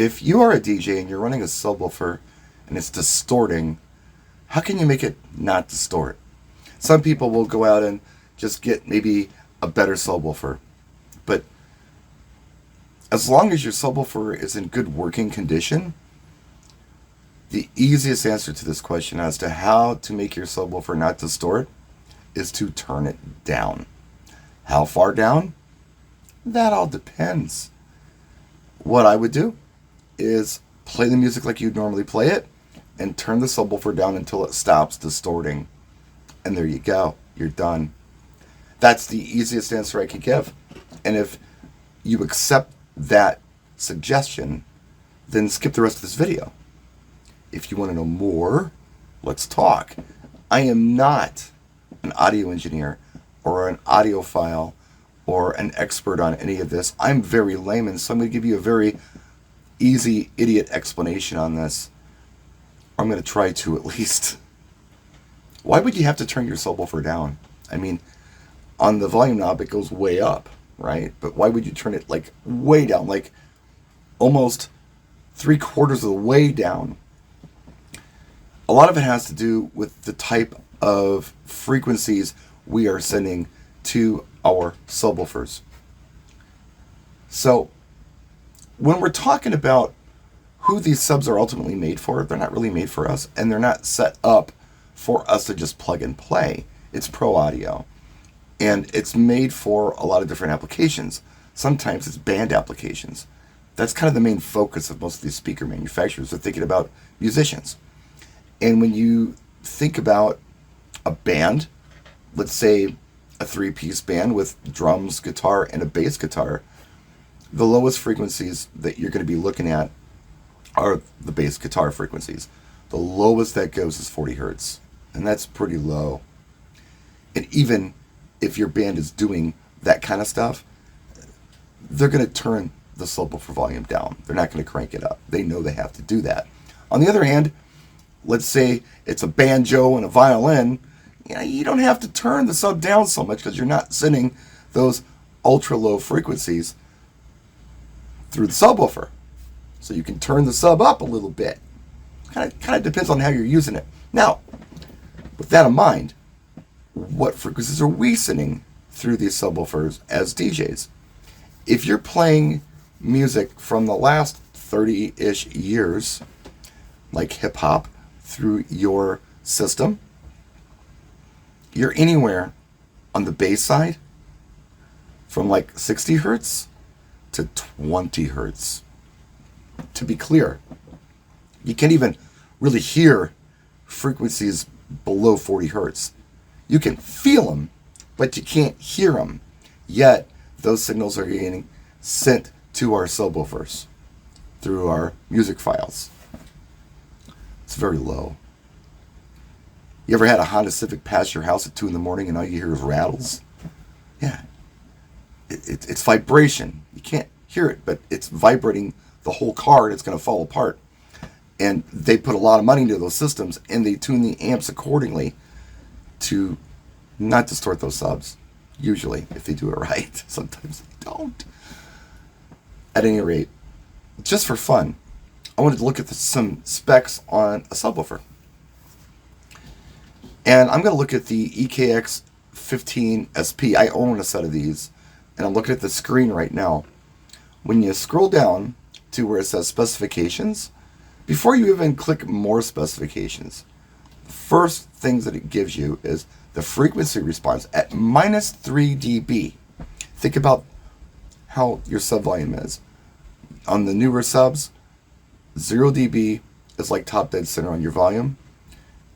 If you are a DJ and you're running a subwoofer and it's distorting, how can you make it not distort? Some people will go out and just get maybe a better subwoofer. But as long as your subwoofer is in good working condition, the easiest answer to this question as to how to make your subwoofer not distort is to turn it down. How far down? That all depends. What I would do is play the music like you'd normally play it and turn the subwoofer down until it stops distorting. And there you go. You're done. That's the easiest answer I could give. And if you accept that suggestion, then skip the rest of this video. If you want to know more, let's talk. I am not an audio engineer or an audiophile or an expert on any of this. I'm very layman, so I'm going to give you a very easy idiot explanation on this. I'm going to try to at least. Why would you have to turn your subwoofer down? I mean, on the volume knob it goes way up, right? But why would you turn it like way down, like almost 3/4 of the way down? A lot of it has to do with the type of frequencies we are sending to our subwoofers. So when we're talking about who these subs are ultimately made for, they're not really made for us, and they're not set up for us to just plug and play. It's pro audio, and it's made for a lot of different applications. Sometimes it's band applications. That's kind of the main focus of most of these speaker manufacturers. They're thinking about musicians. And when you think about a band, let's say a 3-piece band with drums, guitar, and a bass guitar, the lowest frequencies that you're going to be looking at are the bass guitar frequencies. The lowest that goes is 40 hertz, and that's pretty low. And even if your band is doing that kind of stuff, they're going to turn the subwoofer volume down. They're not going to crank it up. They know they have to do that. On the other hand, let's say it's a banjo and a violin, you don't have to turn the sub down so much because you're not sending those ultra low frequencies through the subwoofer. So you can turn the sub up a little bit. Kind of depends on how you're using it. Now, with that in mind, what frequencies are we sending through these subwoofers as DJs? If you're playing music from the last 30-ish years, like hip hop, through your system, you're anywhere on the bass side from like 60 hertz to 20 hertz. To be clear, you can't even really hear frequencies below 40 hertz. You can feel them, but you can't hear them. Yet, those signals are getting sent to our subwoofers through our music files. It's very low. You ever had a Honda Civic pass your house at 2 in the morning and all you hear is rattles? Yeah. It's vibration. You can't hear it, but it's vibrating the whole car and it's going to fall apart. And they put a lot of money into those systems and they tune the amps accordingly to not distort those subs. Usually, if they do it right. Sometimes they don't. At any rate, just for fun, I wanted to look at some specs on a subwoofer. And I'm going to look at the EKX 15SP. I own a set of these, and I'm looking at the screen right now. When you scroll down to where it says specifications, before you even click more specifications, the first things that it gives you is the frequency response at -3 dB. Think about how your sub volume is. On the newer subs, 0 dB is like top dead center on your volume.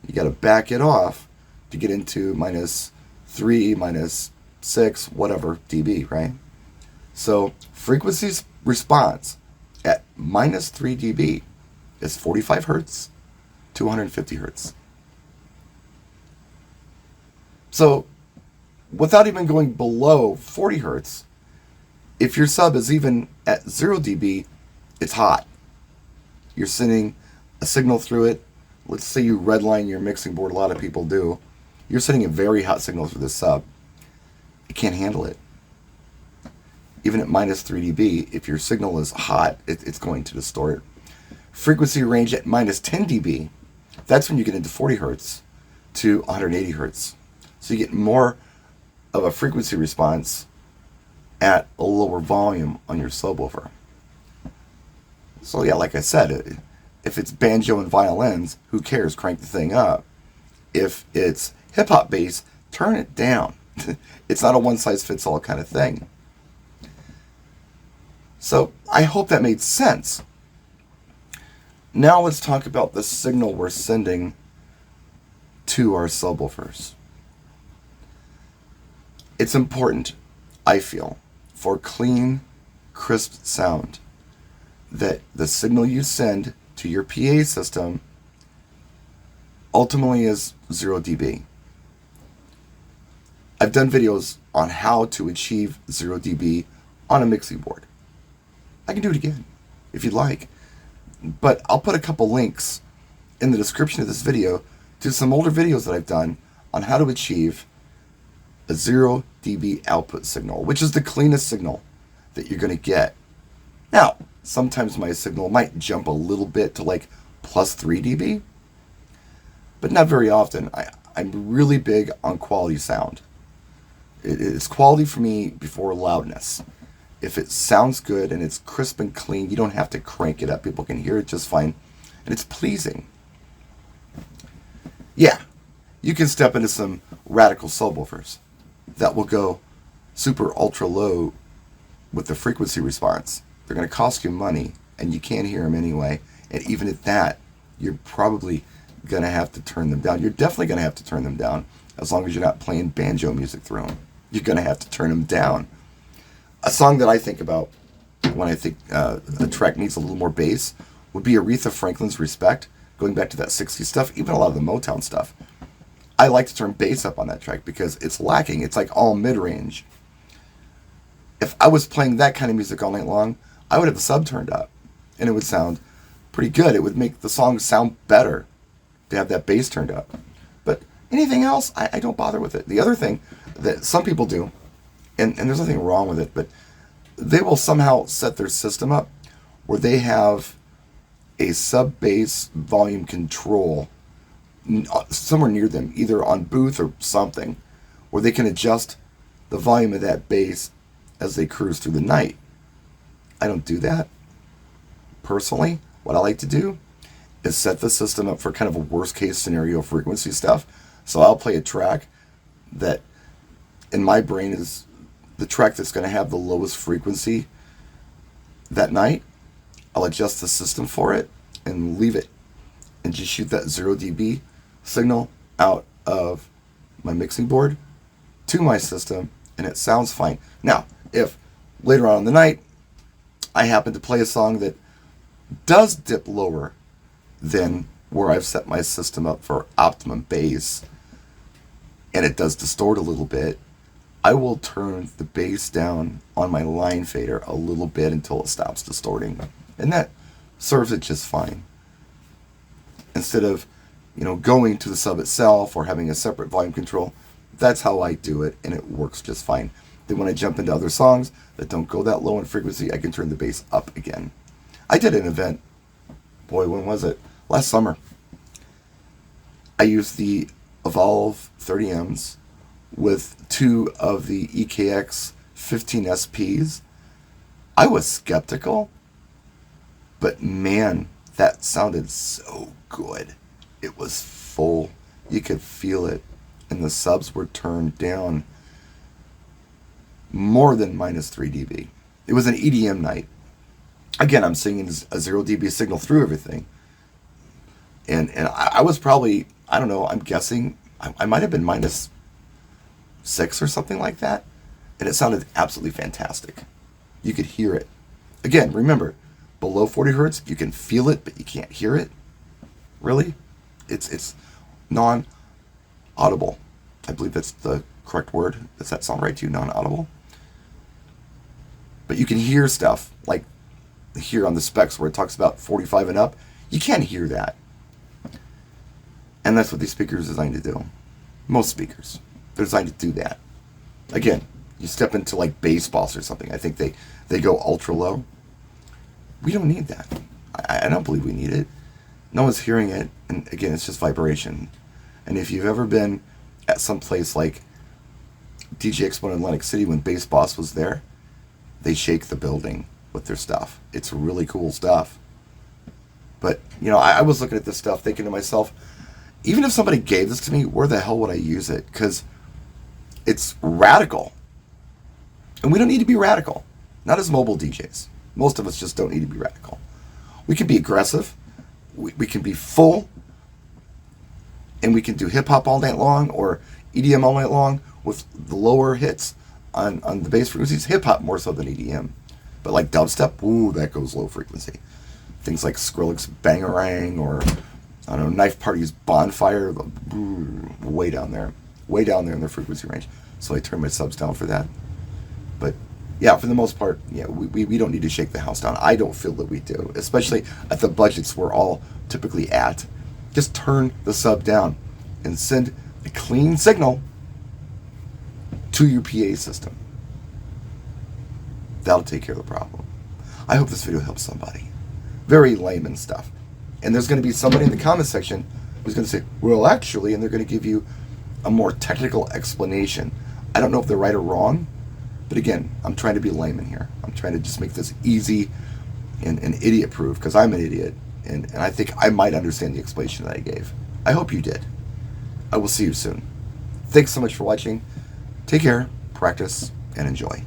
You got to back it off to get into -3, -6, whatever dB, right? So frequency response at -3 dB is 45 hertz to 150 hertz. So without even going below 40 hertz, if your sub is even at 0 dB, it's hot. You're sending a signal through it. Let's say you redline your mixing board, a lot of people do. You're sending a very hot signal through this sub. It can't handle it. even at minus 3 dB, if your signal is hot, it's going to distort. Frequency range at minus 10 dB, that's when you get into 40 hertz to 180 hertz. So you get more of a frequency response at a lower volume on your subwoofer. So yeah, like I said, if it's banjo and violins, who cares? Crank the thing up. If it's hip-hop bass, turn it down. It's not a one-size-fits-all kind of thing. So I hope that made sense. Now let's talk about the signal we're sending to our subwoofers. It's important, I feel, for clean, crisp sound that the signal you send to your PA system ultimately is 0 dB. I've done videos on how to achieve 0 dB on a mixing board. I can do it again if you'd like, but I'll put a couple links in the description of this video to some older videos that I've done on how to achieve a 0 dB output signal, which is the cleanest signal that you're going to get. Now, sometimes my signal might jump a little bit to like plus 3 dB, but not very often. I'm really big on quality sound. It's quality for me before loudness. If it sounds good and it's crisp and clean, you don't have to crank it up. People can hear it just fine, and it's pleasing. Yeah, you can step into some radical subwoofers that will go super ultra low with the frequency response. They're going to cost you money, and you can't hear them anyway. And even at that, you're probably going to have to turn them down. You're definitely going to have to turn them down as long as you're not playing banjo music through them. You're going to have to turn them down. A song that I think about when I think a track needs a little more bass would be Aretha Franklin's Respect, going back to that 60s stuff, even a lot of the Motown stuff. I like to turn bass up on that track because it's lacking. It's like all mid-range. If I was playing that kind of music all night long, I would have the sub turned up, and it would sound pretty good. It would make the song sound better to have that bass turned up. But anything else, I don't bother with it. The other thing that some people do, and there's nothing wrong with it, but they will somehow set their system up where they have a sub-bass volume control somewhere near them, either on booth or something, where they can adjust the volume of that bass as they cruise through the night. I don't do that. Personally, what I like to do is set the system up for kind of a worst case scenario frequency stuff. So I'll play a track that in my brain is the track that's going to have the lowest frequency that night. I'll adjust the system for it and leave it and just shoot that 0 dB signal out of my mixing board to my system, and it sounds fine. Now, if later on in the night I happen to play a song that does dip lower than where I've set my system up for optimum bass, and it does distort a little bit, I will turn the bass down on my line fader a little bit until it stops distorting. And that serves it just fine. Instead of, going to the sub itself or having a separate volume control, that's how I do it, and it works just fine. Then when I jump into other songs that don't go that low in frequency, I can turn the bass up again. I did an event, when was it? Last summer. I used the Evolve 30Ms with 2 of the EKX 15 SPs. I was skeptical, but man, that sounded so good. It was full. You could feel it. And the subs were turned down more than minus 3 dB. It was an EDM night. Again, I'm singing a 0 dB signal through everything. And I was probably, I don't know, I'm guessing, I might have been minus 6 or something like that. And it sounded absolutely fantastic. You could hear it. Again, remember, below 40 hertz, you can feel it, but you can't hear it. Really? It's non-audible. I believe that's the correct word. Does that sound right to you, non-audible? But you can hear stuff, like here on the specs where it talks about 45 and up. You can't hear that. And that's what these speakers are designed to do. Most speakers. They're designed to do that. Again, You step into like bass boss or something. I think they go ultra low. We don't need that. I don't believe we need it. No one's hearing it, and again, it's just vibration. And if you've ever been at some place like DJ Expo in Atlantic City when Bass Boss was there, they shake the building with their stuff. It's really cool stuff. But, you know, I was looking at this stuff thinking to myself, even if somebody gave this to me, where the hell would I use it? Because it's radical. And we don't need to be radical. Not as mobile DJs. Most of us just don't need to be radical. We can be aggressive. We can be full. And we can do hip-hop all night long or EDM all night long with the lower hits on the bass frequencies. Hip-hop more so than EDM. But like dubstep, ooh, that goes low frequency. Things like Skrillex's Bangarang or, I don't know, Knife Party's Bonfire, way down there. Way down there in their frequency range. So I turn my subs down for that. But yeah, for the most part, yeah, we don't need to shake the house down. I don't feel that we do, especially at the budgets we're all typically at. Just turn the sub down and send a clean signal to your PA system. That'll take care of the problem. I hope this video helps somebody. Very layman stuff. And there's going to be somebody in the comment section who's going to say, well, actually, and they're going to give you a more technical explanation. I don't know if they're right or wrong, but again, I'm trying to be layman here. I'm trying to just make this easy and idiot-proof, because I'm an idiot, and I think I might understand the explanation that I gave. I hope you did. I will see you soon. Thanks so much for watching. Take care, practice, and enjoy.